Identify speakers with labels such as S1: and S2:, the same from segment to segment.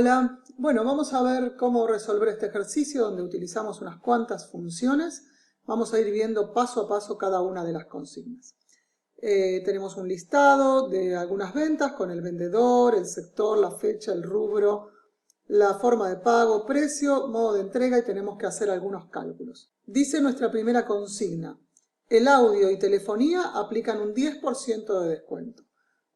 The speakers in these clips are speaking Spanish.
S1: Hola, bueno, vamos a ver cómo resolver este ejercicio donde utilizamos unas cuantas funciones. Vamos a ir viendo paso a paso cada una de las consignas. Tenemos un listado de algunas ventas con el vendedor, el sector, la fecha, el rubro, la forma de pago, precio, modo de entrega y tenemos que hacer algunos cálculos. Dice nuestra primera consigna: el audio y telefonía aplican un 10% de descuento.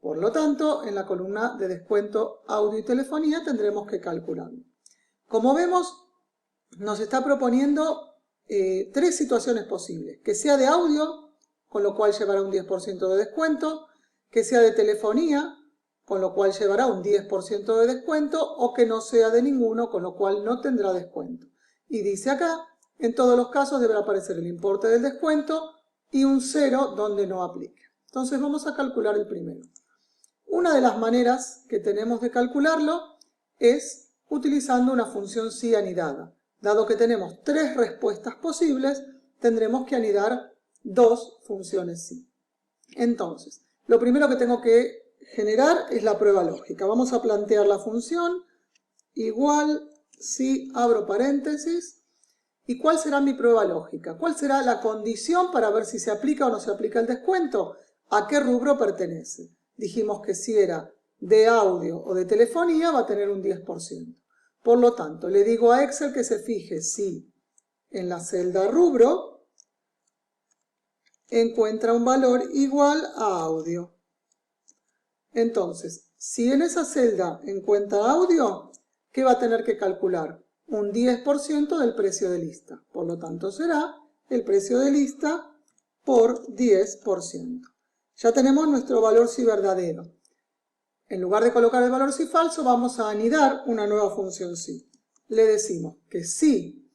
S1: Por lo tanto, en la columna de descuento audio y telefonía tendremos que calcularlo. Como vemos, nos está proponiendo tres situaciones posibles: que sea de audio, con lo cual llevará un 10% de descuento; que sea de telefonía, con lo cual llevará un 10% de descuento; o que no sea de ninguno, con lo cual no tendrá descuento. Y dice acá, en todos los casos deberá aparecer el importe del descuento y un 0 donde no aplique. Entonces vamos a calcular el primero. Una de las maneras que tenemos de calcularlo es utilizando una función sí anidada. Dado que tenemos tres respuestas posibles, tendremos que anidar dos funciones sí. Entonces, lo primero que tengo que generar es la prueba lógica. Vamos a plantear la función igual si abro paréntesis. ¿Y cuál será mi prueba lógica? ¿Cuál será la condición para ver si se aplica o no se aplica el descuento? ¿A qué rubro pertenece? Dijimos que si era de audio o de telefonía va a tener un 10%. Por lo tanto, le digo a Excel que se fije si en la celda rubro encuentra un valor igual a audio. Entonces, si en esa celda encuentra audio, ¿qué va a tener que calcular? Un 10% del precio de lista. Por lo tanto, será el precio de lista por 10%. Ya tenemos nuestro valor sí verdadero. En lugar de colocar el valor sí falso, vamos a anidar una nueva función sí. Le decimos que si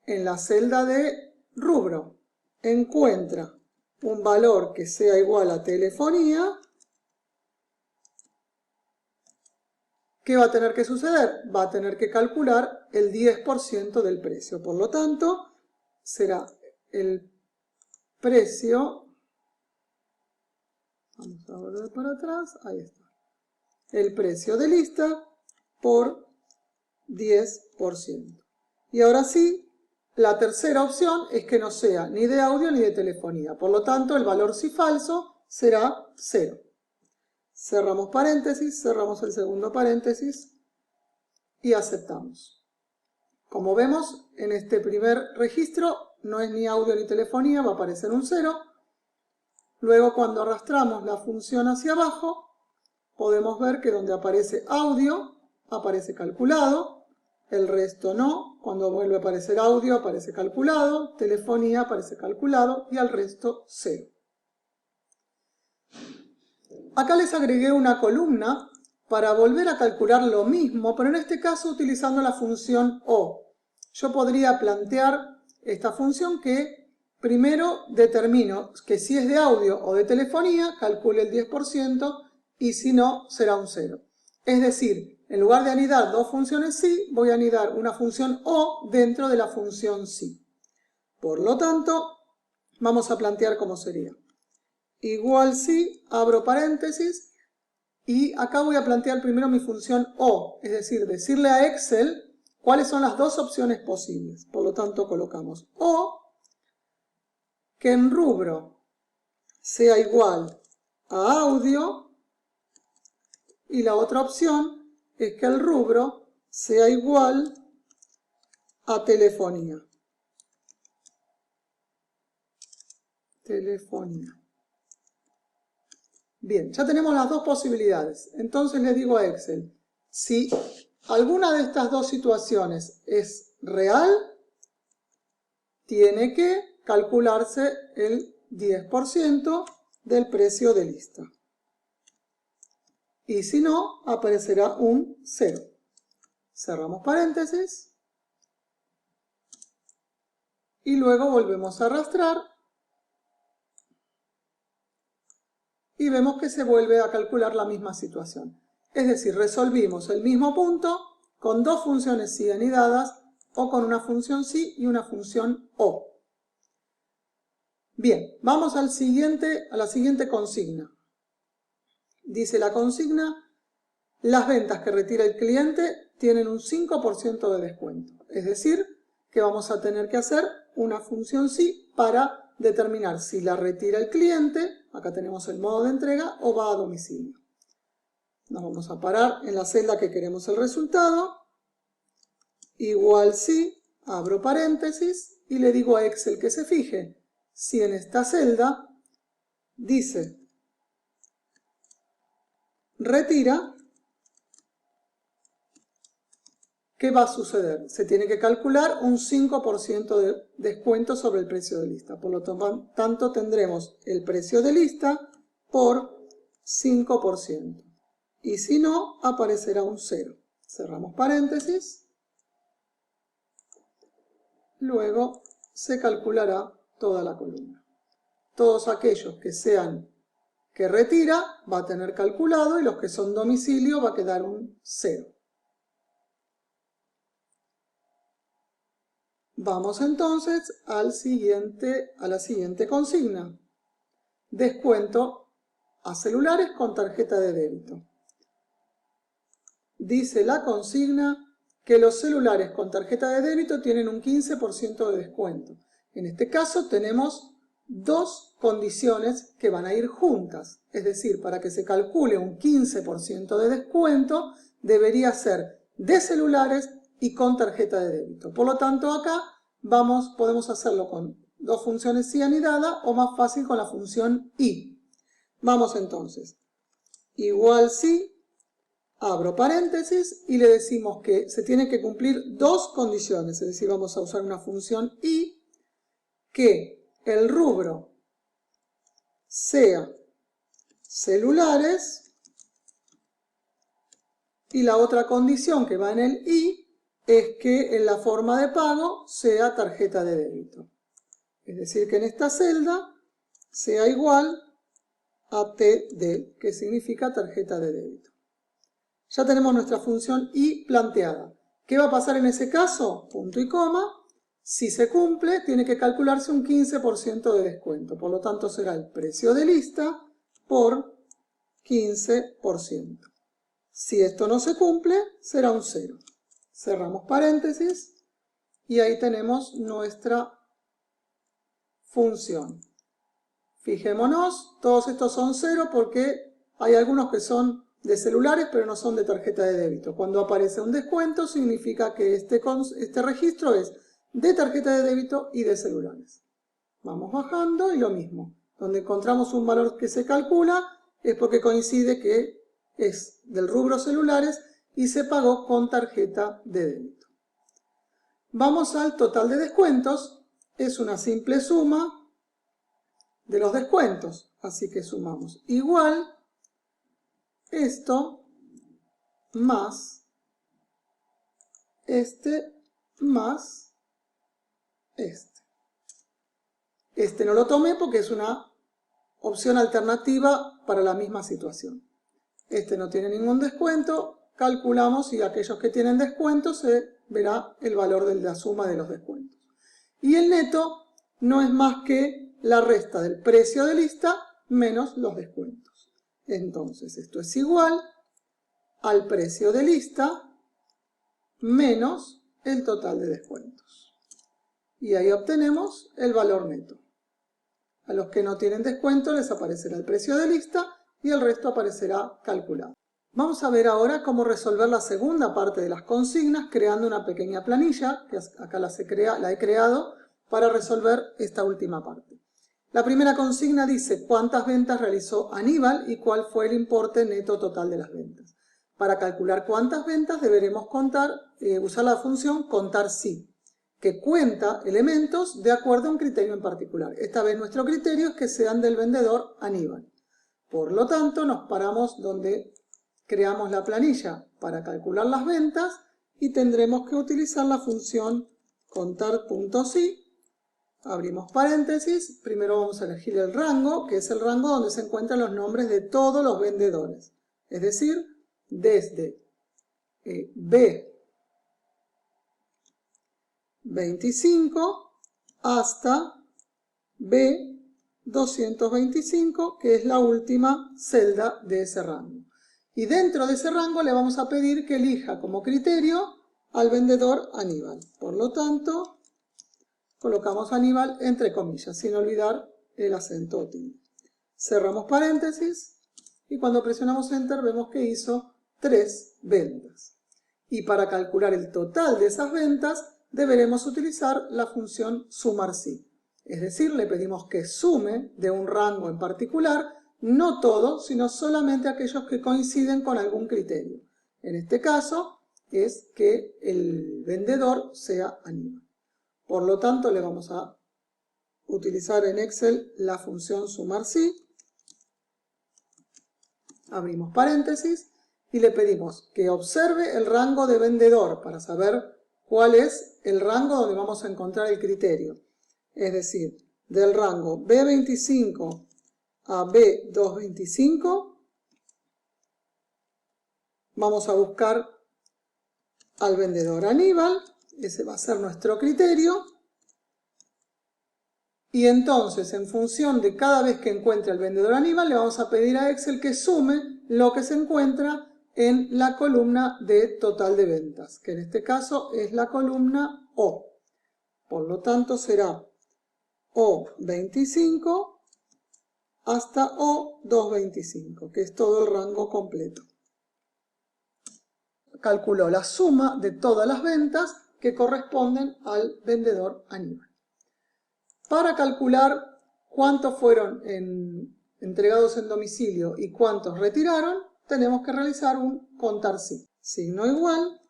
S1: en la celda de rubro encuentra un valor que sea igual a telefonía, ¿qué va a tener que suceder? Va a tener que calcular el 10% del precio. Por lo tanto, será el precio, vamos a volver para atrás, ahí está, el precio de lista por 10%. Y ahora sí, la tercera opción es que no sea ni de audio ni de telefonía. Por lo tanto, el valor sí falso será 0. Cerramos paréntesis, cerramos el segundo paréntesis y aceptamos. Como vemos, en este primer registro no es ni audio ni telefonía, va a aparecer un 0. Luego, cuando arrastramos la función hacia abajo, podemos ver que donde aparece audio, aparece calculado, el resto no. Cuando vuelve a aparecer audio, aparece calculado, telefonía aparece calculado y al resto 0. Acá les agregué una columna para volver a calcular lo mismo, pero en este caso utilizando la función O. Yo podría plantear esta función que primero determino que si es de audio o de telefonía, calcule el 10% y si no, será un 0. Es decir, en lugar de anidar dos funciones sí, voy a anidar una función O dentro de la función sí. Por lo tanto, vamos a plantear cómo sería. Igual si, abro paréntesis, y acá voy a plantear primero mi función O, es decir, decirle a Excel cuáles son las dos opciones posibles. Por lo tanto, colocamos O, que en rubro sea igual a audio, y la otra opción es que el rubro sea igual a telefonía. Bien, ya tenemos las dos posibilidades. Entonces le digo a Excel, si alguna de estas dos situaciones es real, tiene que calcularse el 10% del precio de lista. Y si no, aparecerá un 0. Cerramos paréntesis. Y luego volvemos a arrastrar. Y vemos que se vuelve a calcular la misma situación. Es decir, resolvimos el mismo punto con dos funciones sí anidadas o con una función sí y una función O. Bien, vamos a la siguiente consigna. Dice la consigna: las ventas que retira el cliente tienen un 5% de descuento. Es decir, que vamos a tener que hacer una función si para determinar si la retira el cliente, acá tenemos el modo de entrega, o va a domicilio. Nos vamos a parar en la celda que queremos el resultado, igual si, abro paréntesis y le digo a Excel que se fije si en esta celda dice retira, ¿qué va a suceder? Se tiene que calcular un 5% de descuento sobre el precio de lista. Por lo tanto, tendremos el precio de lista por 5%. Y si no, aparecerá un 0. Cerramos paréntesis. Luego se calculará toda la columna. Todos aquellos que sean que retira va a tener calculado y los que son domicilio va a quedar un 0. Vamos entonces a la siguiente consigna. Descuento a celulares con tarjeta de débito. Dice la consigna que los celulares con tarjeta de débito tienen un 15% de descuento. En este caso tenemos dos condiciones que van a ir juntas. Es decir, para que se calcule un 15% de descuento, debería ser de celulares y con tarjeta de débito. Por lo tanto, acá podemos hacerlo con dos funciones si anidada o más fácil con la función y. Vamos entonces, igual si, abro paréntesis y le decimos que se tiene que cumplir dos condiciones, es decir, vamos a usar una función y, que el rubro sea celulares y la otra condición que va en el y es que en la forma de pago sea tarjeta de débito. Es decir, que en esta celda sea igual a TD, que significa tarjeta de débito. Ya tenemos nuestra función y planteada. ¿Qué va a pasar en ese caso? Punto y coma. Si se cumple, tiene que calcularse un 15% de descuento. Por lo tanto, será el precio de lista por 15%. Si esto no se cumple, será un 0. Cerramos paréntesis y ahí tenemos nuestra función. Fijémonos, todos estos son 0 porque hay algunos que son de celulares pero no son de tarjeta de débito. Cuando aparece un descuento significa que este registro es de tarjeta de débito y de celulares. Vamos bajando y lo mismo. Donde encontramos un valor que se calcula es porque coincide que es del rubro celulares y se pagó con tarjeta de débito. Vamos al total de descuentos. Es una simple suma de los descuentos. Así que sumamos igual esto más este más este. Este no lo tomé porque es una opción alternativa para la misma situación. Este no tiene ningún descuento. Calculamos y aquellos que tienen descuento se verá el valor de la suma de los descuentos. Y el neto no es más que la resta del precio de lista menos los descuentos. Entonces esto es igual al precio de lista menos el total de descuentos. Y ahí obtenemos el valor neto. A los que no tienen descuento les aparecerá el precio de lista y el resto aparecerá calculado. Vamos a ver ahora cómo resolver la segunda parte de las consignas creando una pequeña planilla, que acá la he creado para resolver esta última parte. La primera consigna dice cuántas ventas realizó Aníbal y cuál fue el importe neto total de las ventas. Para calcular cuántas ventas deberemos usar la función contar si, que cuenta elementos de acuerdo a un criterio en particular. Esta vez nuestro criterio es que sean del vendedor Aníbal. Por lo tanto, nos paramos donde creamos la planilla para calcular las ventas y tendremos que utilizar la función contar.si. Abrimos paréntesis, primero vamos a elegir el rango, que es el rango donde se encuentran los nombres de todos los vendedores. Es decir, desde B25 hasta B225, que es la última celda de ese rango. Y dentro de ese rango le vamos a pedir que elija como criterio al vendedor Aníbal. Por lo tanto, colocamos Aníbal entre comillas, sin olvidar el acento o tilde. Cerramos paréntesis y cuando presionamos Enter vemos que hizo 3 ventas. Y para calcular el total de esas ventas deberemos utilizar la función sumar sí. Es decir, le pedimos que sume de un rango en particular, no todo, sino solamente aquellos que coinciden con algún criterio. En este caso es que el vendedor sea Aníbal. Por lo tanto, le vamos a utilizar en Excel la función sumar sí. Abrimos paréntesis y le pedimos que observe el rango de vendedor para saber cuál es el rango donde vamos a encontrar el criterio. Es decir, del rango B25 a B225 vamos a buscar al vendedor Aníbal, ese va a ser nuestro criterio. Y entonces, en función de cada vez que encuentre al vendedor Aníbal, le vamos a pedir a Excel que sume lo que se encuentra en la columna de total de ventas, que en este caso es la columna O. Por lo tanto, será O25 hasta O225, que es todo el rango completo. Calculó la suma de todas las ventas que corresponden al vendedor Aníbal. Para calcular cuántos fueron entregados en domicilio y cuántos retiraron, tenemos que realizar un contar sí. Signo igual,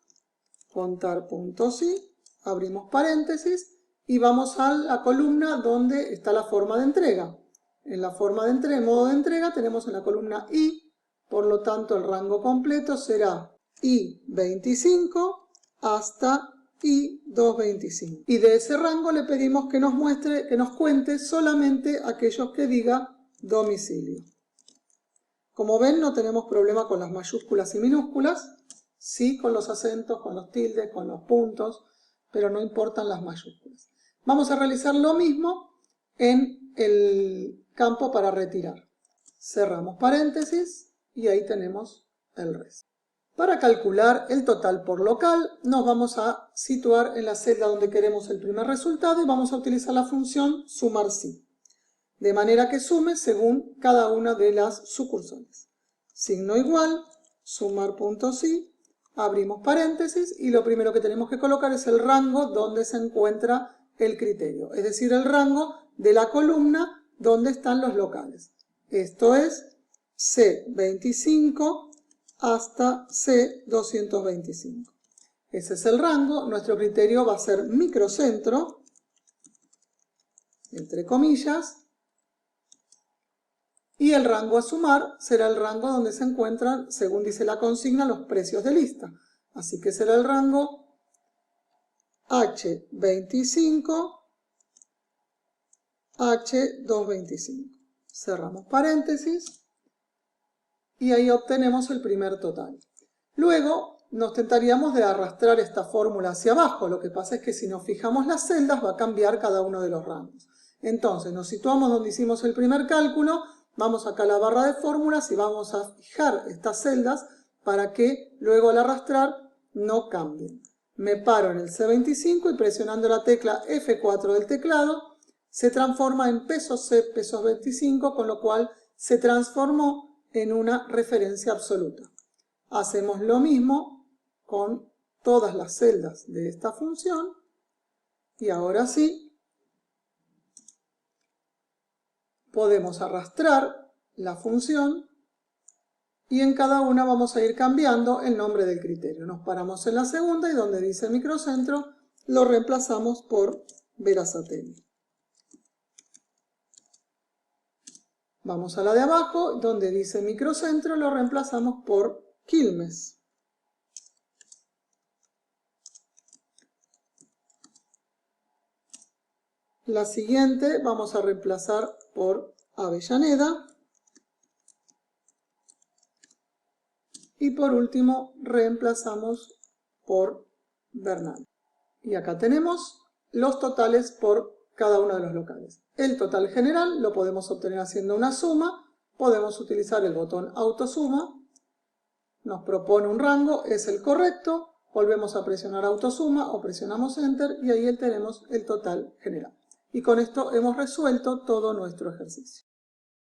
S1: contar.sí, abrimos paréntesis y vamos a la columna donde está la forma de entrega. En la forma de entrega, modo de entrega, tenemos en la columna I, por lo tanto el rango completo será I25 hasta I225. Y de ese rango le pedimos que nos muestre, que nos cuente solamente aquellos que diga domicilio. Como ven, no tenemos problema con las mayúsculas y minúsculas, sí con los acentos, con los tildes, con los puntos, pero no importan las mayúsculas. Vamos a realizar lo mismo en el campo para retirar. Cerramos paréntesis y ahí tenemos el resto. Para calcular el total por local, nos vamos a situar en la celda donde queremos el primer resultado y vamos a utilizar la función sumar sí, de manera que sume según cada una de las sucursales. Signo igual, sumar.sí, abrimos paréntesis y lo primero que tenemos que colocar es el rango donde se encuentra el criterio, es decir, el rango de la columna donde están los locales. Esto es C25 hasta C225. Ese es el rango. Nuestro criterio va a ser microcentro, entre comillas, y el rango a sumar será el rango donde se encuentran, según dice la consigna, los precios de lista. Así que será el rango H25, H225. Cerramos paréntesis. Y ahí obtenemos el primer total. Luego nos tentaríamos de arrastrar esta fórmula hacia abajo. Lo que pasa es que si nos fijamos las celdas va a cambiar cada uno de los rangos. Entonces nos situamos donde hicimos el primer cálculo, vamos acá a la barra de fórmulas y vamos a fijar estas celdas para que luego al arrastrar no cambien. Me paro en el C25 y presionando la tecla F4 del teclado se transforma en pesos C, pesos 25, con lo cual se transformó en una referencia absoluta. Hacemos lo mismo con todas las celdas de esta función y ahora sí podemos arrastrar la función y en cada una vamos a ir cambiando el nombre del criterio. Nos paramos en la segunda y donde dice microcentro lo reemplazamos por Berazategui. Vamos a la de abajo, donde dice microcentro, lo reemplazamos por Quilmes. La siguiente vamos a reemplazar por Avellaneda. Y por último reemplazamos por Bernal. Y acá tenemos los totales por cada uno de los locales. El total general lo podemos obtener haciendo una suma. Podemos utilizar el botón autosuma nos propone un rango, es el correcto, volvemos a presionar autosuma o presionamos Enter y ahí tenemos el total general. Y con esto hemos resuelto todo nuestro ejercicio.